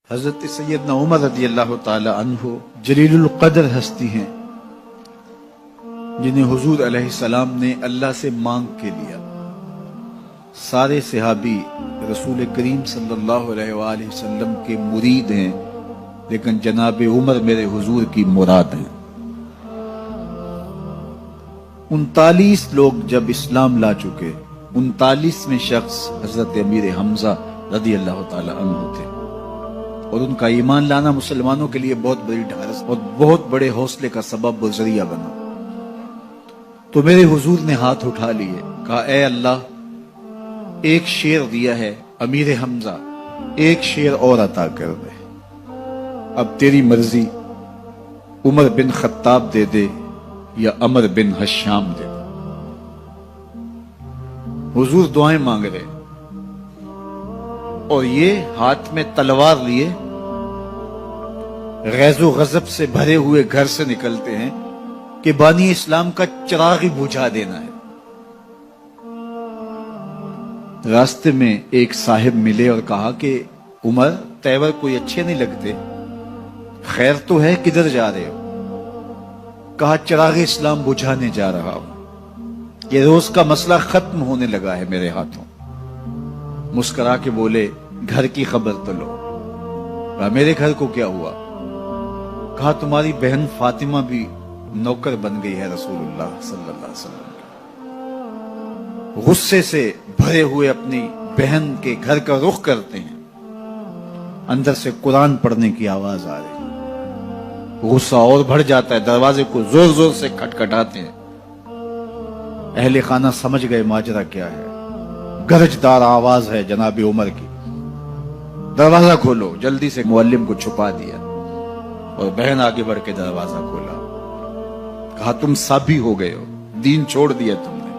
حضرت سیدنا عمر رضی اللہ تعالی عنہ جلیل القدر ہستی ہیں جنہیں حضور علیہ السلام نے اللہ سے مانگ کے لیا۔ سارے صحابی رسول کریم صلی اللہ علیہ وآلہ وسلم کے مرید ہیں، لیکن جناب عمر میرے حضور کی مراد ہیں۔ 39 لوگ جب اسلام لا چکے، 39ویں شخص حضرت امیر حمزہ رضی اللہ تعالی عنہ تھے، اور ان کا ایمان لانا مسلمانوں کے لیے بہت بڑی ڈھارس اور بہت بڑے حوصلے کا سبب و ذریعہ بنا۔ تو میرے حضور نے ہاتھ اٹھا لیے، کہا اے اللہ، ایک شیر دیا ہے امیر حمزہ، ایک شیر اور عطا کر دے، اب تیری مرضی، عمر بن خطاب دے دے یا عمر بن حشام دے دے۔ حضور دعائیں مانگ رہے اور یہ ہاتھ میں تلوار لیے غیظ و غضب سے بھرے ہوئے گھر سے نکلتے ہیں کہ بانی اسلام کا چراغ ہی بجھا دینا ہے۔ راستے میں ایک صاحب ملے اور کہا کہ عمر، تیور کوئی اچھے نہیں لگتے، خیر تو ہے، کدھر جا رہے ہو؟ کہا چراغ اسلام بجھانے جا رہا ہوں، یہ روز کا مسئلہ ختم ہونے لگا ہے میرے ہاتھوں۔ مسکرا کے بولے گھر کی خبر تو لو۔ کہا میرے گھر کو کیا ہوا؟ کہا تمہاری بہن فاطمہ بھی نوکر بن گئی ہے رسول اللہ صلی اللہ علیہ وسلم کی۔ غصے سے بھرے ہوئے اپنی بہن کے گھر کا رخ کرتے ہیں، اندر سے قرآن پڑھنے کی آواز آ رہی، غصہ اور بڑھ جاتا ہے، دروازے کو زور زور سے کھٹکھٹاتے ہیں۔ اہل خانہ سمجھ گئے ماجرا کیا ہے، گرجدار آواز ہے جناب عمر کی، دروازہ کھولو۔ جلدی سے معلم کو چھپا دیا اور بہن آگے بڑھ کے دروازہ کھولا۔ کہا تم سابی ہو گئے ہو، دین چھوڑ دیا تم نے،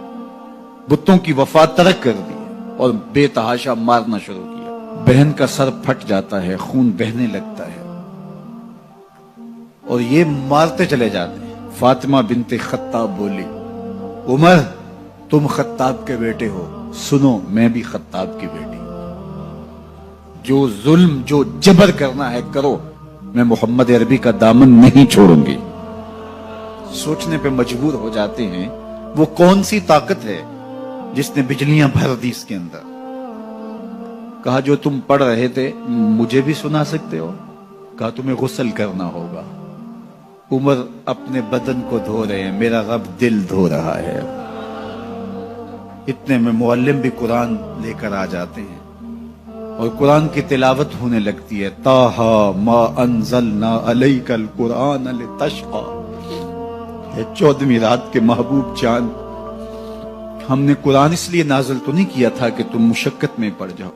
بتوں کی وفا ترک کر دی اور بے تحاشا مارنا شروع کیا۔ بہن کا سر پھٹ جاتا ہے، خون بہنے لگتا ہے اور یہ مارتے چلے جاتے ہیں۔ فاطمہ بنت خطاب بولی عمر، تم خطاب کے بیٹے ہو، سنو میں بھی خطاب کی بیٹی ہوں، جو ظلم جو جبر کرنا ہے کرو، میں محمد عربی کا دامن نہیں چھوڑوں گی۔ سوچنے پہ مجبور ہو جاتے ہیں وہ کون سی طاقت ہے جس نے بجلیاں بھر دی اس کے اندر۔ کہا جو تم پڑھ رہے تھے مجھے بھی سنا سکتے ہو؟ کہا تمہیں غسل کرنا ہوگا۔ عمر اپنے بدن کو دھو رہے ہیں، میرا رب دل دھو رہا ہے۔ اتنے میں معلم بھی قرآن لے کر آ جاتے ہیں اور قرآن کی تلاوت ہونے لگتی ہے۔ طٰہٰ ما انزلنا علیک القرآن لتشقیٰ، 14ویں رات کے محبوب چاند، ہم نے قرآن اس لیے نازل تو نہیں کیا تھا کہ تم مشقت میں پڑ جاؤ۔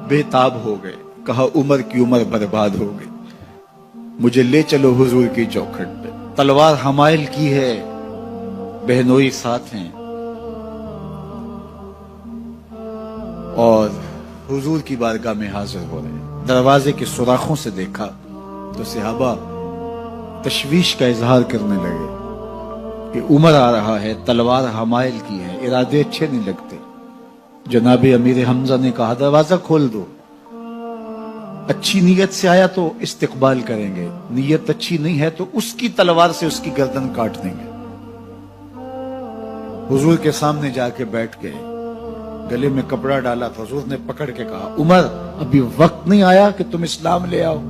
بے تاب ہو گئے، کہا عمر کی عمر برباد ہو گئی، مجھے لے چلو حضور کی چوکھٹ پہ۔ تلوار حمائل کی ہے، بہنوئی ساتھ ہیں، اور حضور کی بارگاہ میں حاضر ہو رہے ہیں۔ دروازے کے سوراخوں سے دیکھا تو صحابہ تشویش کا اظہار کرنے لگے کہ عمر آ رہا ہے، تلوار حمائل کی ہے، ارادے اچھے نہیں لگتے۔ جناب امیر حمزہ نے کہا دروازہ کھول دو، اچھی نیت سے آیا تو استقبال کریں گے، نیت اچھی نہیں ہے تو اس کی تلوار سے اس کی گردن کاٹ دیں گے۔ حضور کے سامنے جا کے بیٹھ گئے، گلے میں کپڑا ڈالا تو حضور نے پکڑ کے کہا عمر، ابھی وقت نہیں آیا کہ تم اسلام لے آؤ؟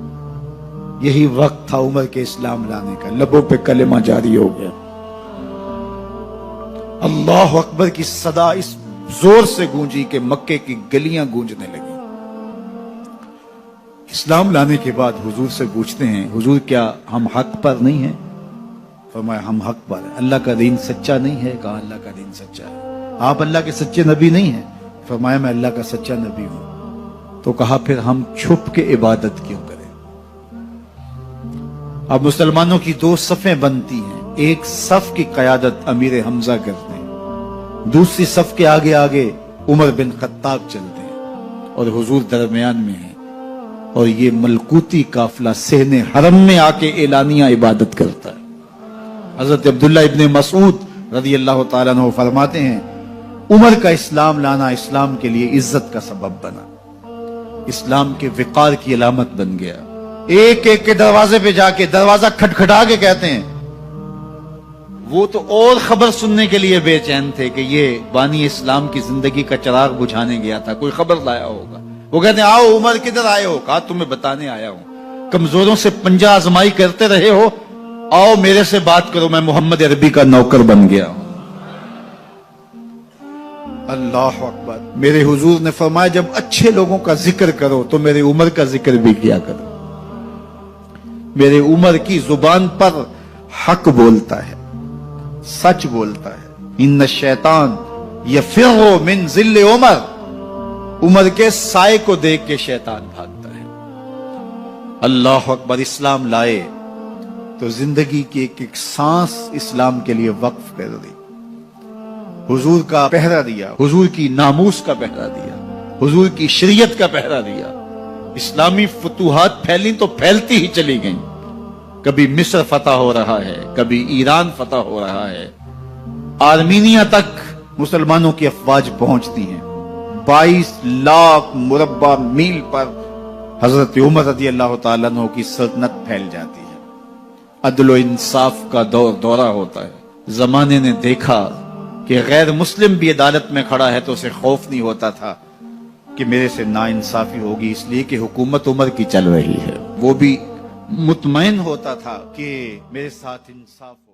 یہی وقت تھا عمر کے اسلام لانے کا۔ لبوں پہ کلمہ جاری ہو گیا، اللہ اکبر کی صدا اس زور سے گونجی کہ مکے کی گلیاں گونجنے لگی۔ اسلام لانے کے بعد حضور سے پوچھتے ہیں حضور کیا ہم حق پر نہیں ہیں؟ فرمایا ہم حق پر ہیں۔ اللہ کا دین سچا نہیں ہے؟ کہا اللہ کا دین سچا ہے۔ آپ اللہ کے سچے نبی نہیں ہیں؟ فرمایا میں اللہ کا سچا نبی ہوں۔ تو کہا پھر ہم چھپ کے عبادت کیوں کریں؟ اب مسلمانوں کی 2 صفیں بنتی ہیں، ایک صف کی قیادت امیر حمزہ کرتے ہیں، دوسری صف کے آگے آگے عمر بن خطاب چلتے ہیں، اور حضور درمیان میں ہیں، اور یہ ملکوتی قافلہ صحن حرم میں آ کے اعلانیہ عبادت کرتا ہے۔ حضرت عبداللہ ابن مسعود رضی اللہ تعالیٰ عنہ فرماتے ہیں عمر کا اسلام لانا اسلام کے لیے عزت کا سبب بنا، اسلام کے وقار کی علامت بن گیا۔ ایک ایک کے دروازے پہ جا کے دروازہ کھٹکھٹا کے کہتے ہیں، وہ تو اور خبر سننے کے لیے بے چین تھے کہ یہ بانی اسلام کی زندگی کا چراغ بجھانے گیا تھا، کوئی خبر لایا ہوگا۔ وہ کہتے ہیں آؤ عمر کدھر آئے ہو؟ کہا تمہیں بتانے آیا ہوں، کمزوروں سے پنجہ آزمائی کرتے رہے ہو، آؤ میرے سے بات کرو، میں محمد عربی کا نوکر بن گیا ہوں۔ اللہ اکبر۔ میرے حضور نے فرمایا جب اچھے لوگوں کا ذکر کرو تو میرے عمر کا ذکر بھی کیا کرو۔ میرے عمر کی زبان پر حق بولتا ہے، سچ بولتا ہے۔ ان الشیطان یفر من ظل عمر، عمر کے سائے کو دیکھ کے شیطان بھاگتا ہے۔ اللہ اکبر۔ اسلام لائے تو زندگی کی ایک ایک سانس اسلام کے لیے وقف کر دی، حضور کا پہرا دیا، حضور کی ناموس کا پہرا دیا، حضور کی شریعت کا پہرا دیا۔ اسلامی فتوحات پھیلی تو پھیلتی ہی چلی گئیں، کبھی مصر فتح ہو رہا ہے، کبھی ایران فتح ہو رہا ہے، آرمینیا تک مسلمانوں کی افواج پہنچتی ہیں۔ 22 لاکھ مربع میل پر حضرت عمر رضی اللہ تعالیٰ عنہ کی سلطنت پھیل جاتی ہے۔ عدل و انصاف کا دورہ ہوتا ہے۔ زمانے نے دیکھا کہ غیر مسلم بھی عدالت میں کھڑا ہے تو اسے خوف نہیں ہوتا تھا کہ میرے سے ناانصافی ہوگی، اس لیے کہ حکومت عمر کی چل رہی ہے۔ وہ بھی مطمئن ہوتا تھا کہ میرے ساتھ انصاف